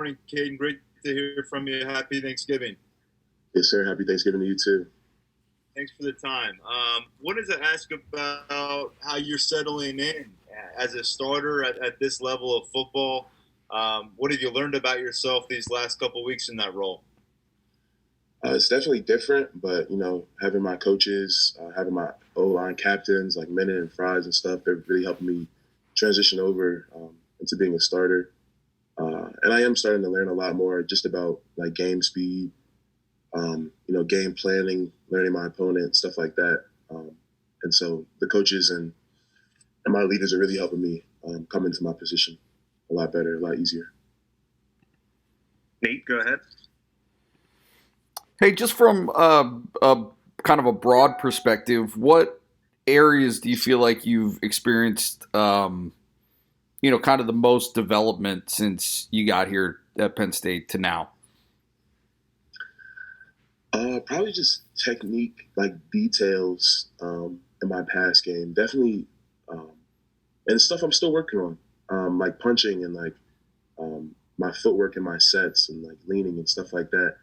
Caden. Great to hear from you. Happy Thanksgiving. Yes, sir. Happy Thanksgiving to you, too. Thanks for the time. Wanted to ask about how you're settling in as a starter at this level of football. What have you learned about yourself these last couple of weeks in that role? It's definitely different, but, having my coaches, having my O-line captains like Menon and Fries and stuff, they're really helping me transition over into being a starter. And I am starting to learn a lot more just about like game speed, game planning, learning my opponent, stuff like that. And so the coaches and my leaders are really helping me come into my position a lot better, a lot easier. Nate, go ahead. Hey, just from a kind of a broad perspective, what areas do you feel like you've experienced, kind of the most development since you got here at Penn State to now? Probably just technique, like details in my pass game. Definitely, and stuff I'm still working on, like punching and like my footwork and my sets and like leaning and stuff like that.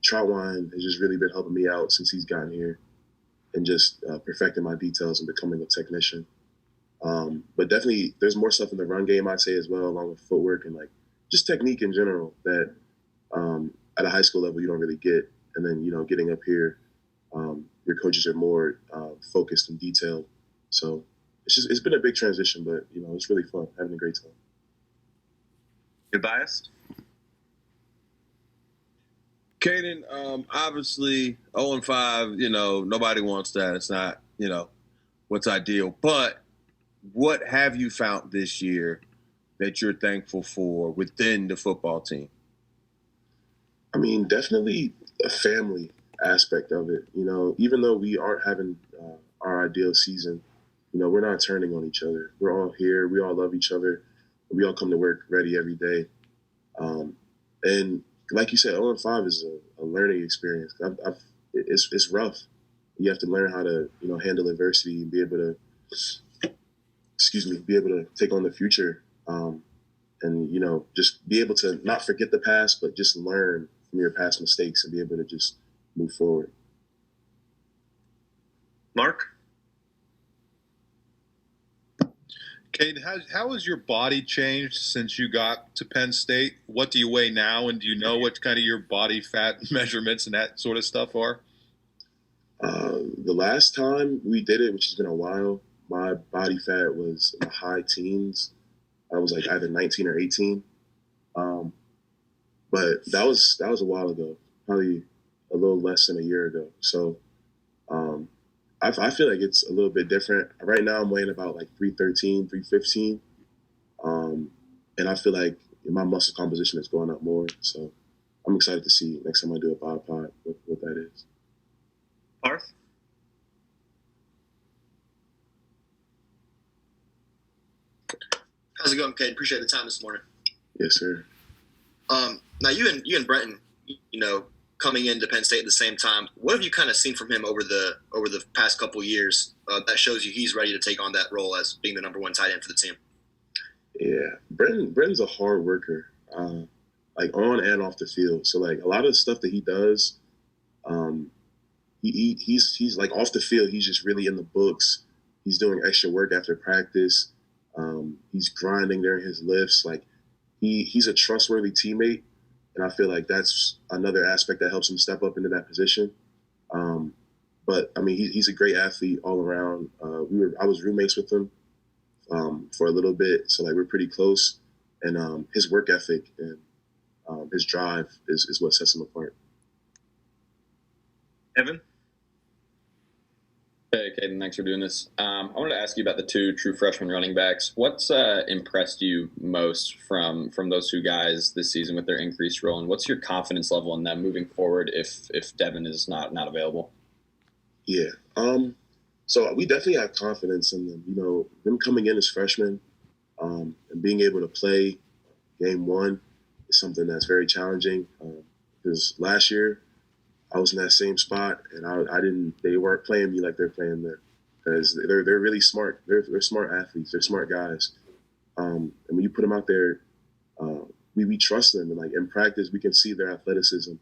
Trout has just really been helping me out since he's gotten here and just perfecting my details and becoming a technician. But definitely there's more stuff in the run game, I'd say, as well, along with footwork and like just technique in general that at a high school level you don't really get. And then, getting up here, your coaches are more focused and detailed. So it's been a big transition, but, it's really fun, having a great time. You're biased? Caedan, obviously 0-5, nobody wants that. It's not, what's ideal. But what have you found this year that you're thankful for within the football team? I mean, definitely a family aspect of it. Even though we aren't having our ideal season, we're not turning on each other. We're all here. We all love each other. We all come to work ready every day. And like you said, 0-5 is a learning experience. It's rough. You have to learn how to, handle adversity and be able to take on the future. And, just be able to not forget the past, but just learn from your past mistakes and be able to just move forward. Mark? Caedan, how has your body changed since you got to Penn State? What do you weigh now, and do you know what kind of your body fat measurements and that sort of stuff are? The last time we did it, which has been a while, my body fat was in the high teens. I was like either 19 or 18. But that was a while ago, probably a little less than a year ago. So I feel like it's a little bit different. Right now I'm weighing about like 313, 315. And I feel like my muscle composition is going up more. So I'm excited to see next time I do a bipod what that is. Parth? How's it going, Caedan? Appreciate the time this morning. Yes, sir. Now you and Brenton, coming into Penn State at the same time. What have you kind of seen from him over the past couple years that shows you he's ready to take on that role as being the number one tight end for the team? Yeah, Brenton's a hard worker, like on and off the field. So like a lot of the stuff that he does, he's like off the field. He's just really in the books. He's doing extra work after practice. He's grinding during his lifts. Like he's a trustworthy teammate, and I feel like that's another aspect that helps him step up into that position. But I mean, he's a great athlete all around. I was roommates with him for a little bit, so like we're pretty close. And his work ethic and his drive is what sets him apart. Evan? Hey, Caedan, thanks for doing this. I wanted to ask you about the two true freshman running backs. What's impressed you most from those two guys this season with their increased role, and what's your confidence level in them moving forward if Devin is not available? Yeah. So we definitely have confidence in them. Them coming in as freshmen and being able to play game one is something that's very challenging because last year I was in that same spot, and they weren't playing me like they're playing there because they're really smart. They're smart athletes. They're smart guys. And when you put them out there, we trust them, and like in practice we can see their athleticism,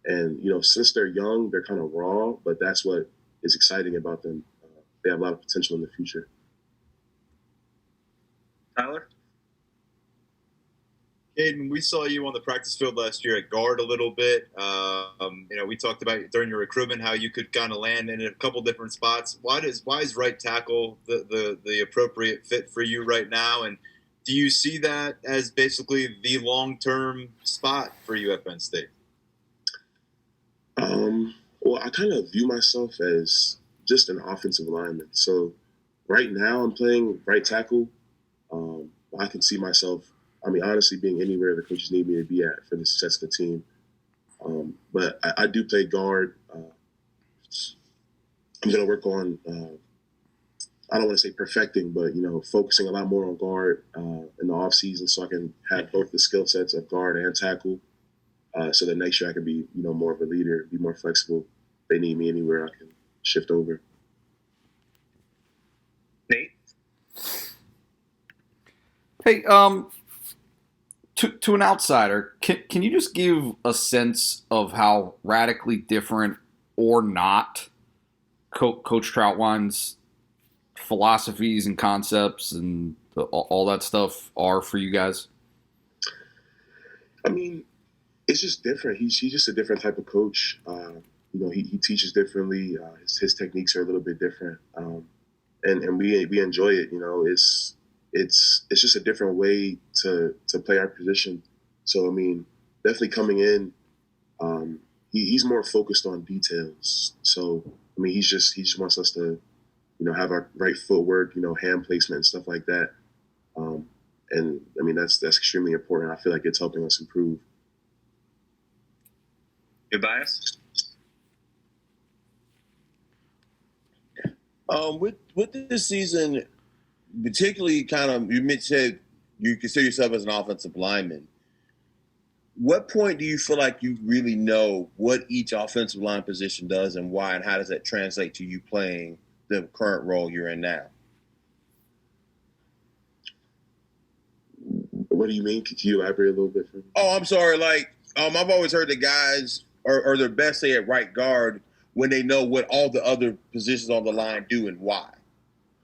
and since they're young they're kind of raw, but that's what is exciting about them. They have a lot of potential in the future. Tyler? Caedan, we saw you on the practice field last year at guard a little bit. We talked about during your recruitment how you could kind of land in a couple different spots. Why is right tackle the appropriate fit for you right now? And do you see that as basically the long-term spot for you at Penn State? Well, I kind of view myself as just an offensive lineman. So right now I'm playing right tackle. I can see myself, honestly, being anywhere the coaches need me to be at for the success of the team. But I do play guard. I'm going to work on, I don't want to say perfecting, but, focusing a lot more on guard in the off season so I can have both the skill sets of guard and tackle so that next year I can be, more of a leader, be more flexible. If they need me anywhere, I can shift over. Nate? Hey, to an outsider, can you just give a sense of how radically different or not Coach Troutwine's philosophies and concepts and all that stuff are for you guys? It's just different. He's just a different type of coach. He teaches differently. His techniques are a little bit different, and we enjoy it. It's just a different way to play our position. So definitely coming in, he's more focused on details. So he just wants us to have our right footwork, hand placement and stuff like that. And that's extremely important. I feel like it's helping us improve. Your bias? With this season, particularly you mentioned you consider yourself as an offensive lineman. What point do you feel like you really know what each offensive line position does and why, and how does that translate to you playing the current role you're in now? What do you mean? Could you elaborate a little bit for me? Oh, I'm sorry. I've always heard the guys are their best say at right guard when they know what all the other positions on the line do and why.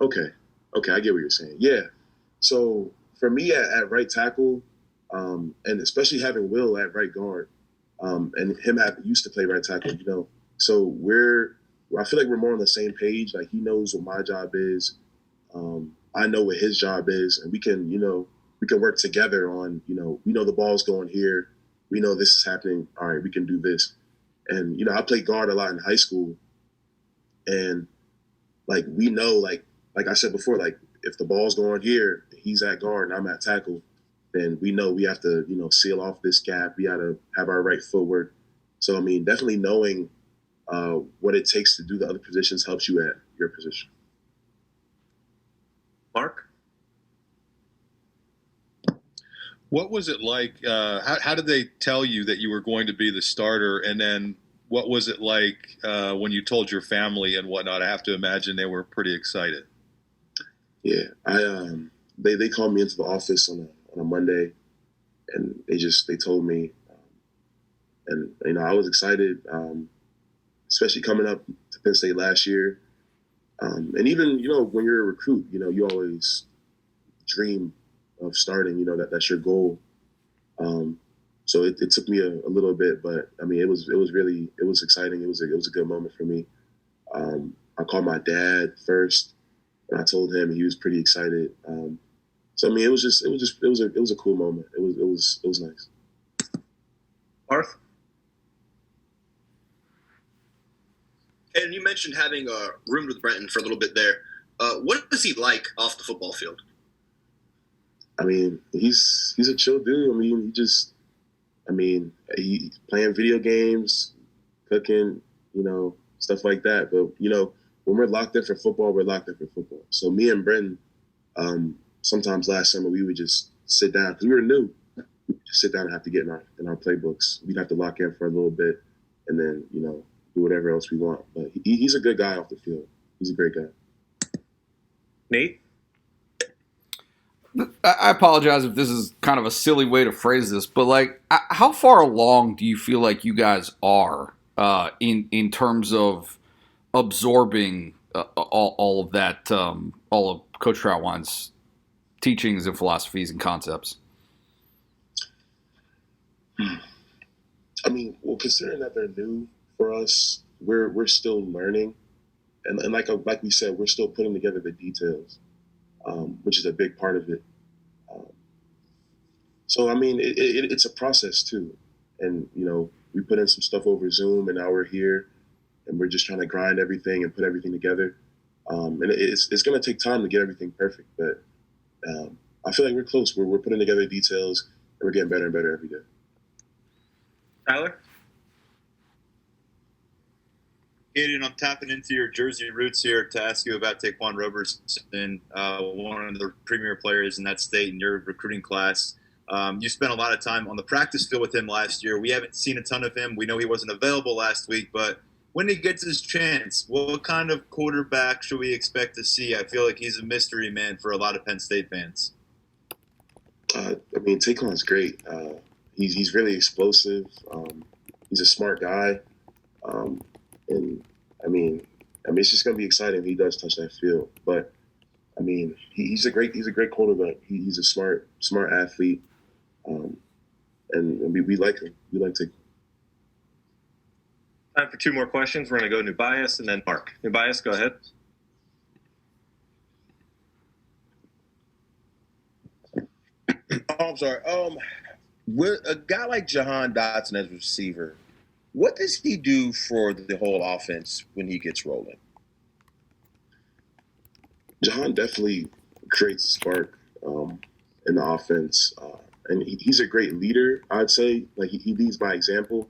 Okay, I get what you're saying. Yeah. So for me at right tackle, and especially having Will at right guard, and him used to play right tackle, so I feel like we're more on the same page. Like he knows what my job is. I know what his job is, and we can work together on, we know the ball's going here. We know this is happening. All right, we can do this. And, I played guard a lot in high school. And, we know, like I said before, if the ball's going here, he's at guard and I'm at tackle, then we know we have to, seal off this gap. We got to have our right footwork. So, definitely knowing what it takes to do the other positions helps you at your position. Mark? What was it like? How did they tell you that you were going to be the starter? And then what was it like when you told your family and whatnot? I have to imagine they were pretty excited. Yeah, they called me into the office on a Monday, and they told me, and I was excited, especially coming up to Penn State last year, and even when you're a recruit, you always dream of starting, that's your goal. So it took me a little bit, but it was exciting. It was a good moment for me. I called my dad first, and I told him, he was pretty excited. So it was a cool moment. It was nice. Arth? And you mentioned having roomed with Brenton for a little bit there. What is he like off the football field? He's a chill dude. He playing video games, cooking, stuff like that. But, when we're locked in for football, we're locked in for football. So me and Brenton, sometimes last summer we would just sit down because we were new. We'd just sit down and have to get in our playbooks. We'd have to lock in for a little bit and then, do whatever else we want. But he's a good guy off the field. He's a great guy. Nate? I apologize if this is kind of a silly way to phrase this, but like, how far along do you feel like you guys are in terms of absorbing all of that, all of Coach Troutwine's teachings and philosophies and concepts? I mean, well, considering that they're new for us, we're still learning, and like we said, we're still putting together the details, which is a big part of it. So I mean, it's a process too, and we put in some stuff over Zoom, and now we're here, and we're just trying to grind everything and put everything together. And it's going to take time to get everything perfect, but I feel like we're close. We're putting together details, and we're getting better and better every day. Tyler? Caedan, I'm tapping into your Jersey roots here to ask you about Taquan Roberson, one of the premier players in that state in your recruiting class. You spent a lot of time on the practice field with him last year. We haven't seen a ton of him. We know he wasn't available last week, but when he gets his chance, what kind of quarterback should we expect to see? I feel like he's a mystery man for a lot of Penn State fans. I mean, Taquan's great. He's really explosive. He's a smart guy, and I mean, it's just gonna be exciting if he does touch that field. But I mean, he's a great quarterback. He's a smart athlete, and we like him. We like Taquan. Time for 2 more questions. We're going to go Nubias and then Mark. Nubias, go ahead. Oh, I'm sorry. With a guy like Jahan Dotson as a receiver, what does he do for the whole offense when he gets rolling? Jahan definitely creates a spark in the offense, and he's a great leader. I'd say, like he leads by example.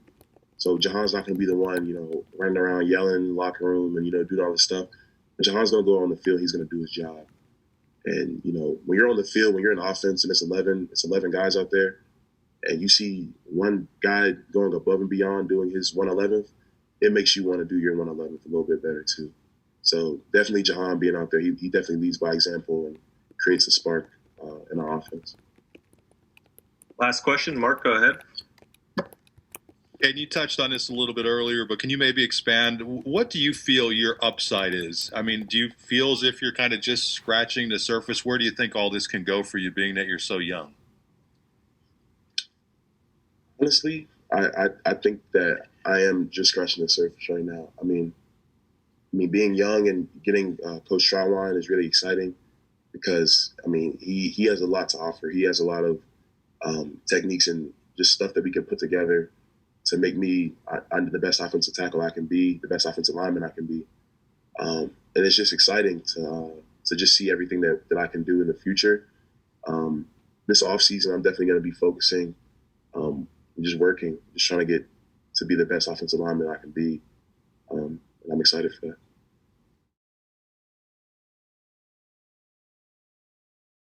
So Jahan's not going to be the one, running around yelling in the locker room and doing all this stuff. But Jahan's going to go on the field. He's going to do his job. And when you're on the field, when you're in offense, and it's 11 guys out there, and you see one guy going above and beyond doing his 111th, it makes you want to do your 111th a little bit better too. So definitely Jahan being out there, he definitely leads by example and creates a spark in our offense. Last question. Mark, go ahead. And you touched on this a little bit earlier, but can you maybe expand? What do you feel your upside is? I mean, do you feel as if you're kind of just scratching the surface? Where do you think all this can go for you, being that you're so young? Honestly, I think that I am just scratching the surface right now. I mean, being young and getting Coach Troutwine is really exciting because, he has a lot to offer. He has a lot of techniques and just stuff that we can put together to make me the best offensive tackle I can be, the best offensive lineman I can be. And it's just exciting to just see everything that I can do in the future. This offseason, I'm definitely going to be focusing, just working, just trying to get to be the best offensive lineman I can be. And I'm excited for that.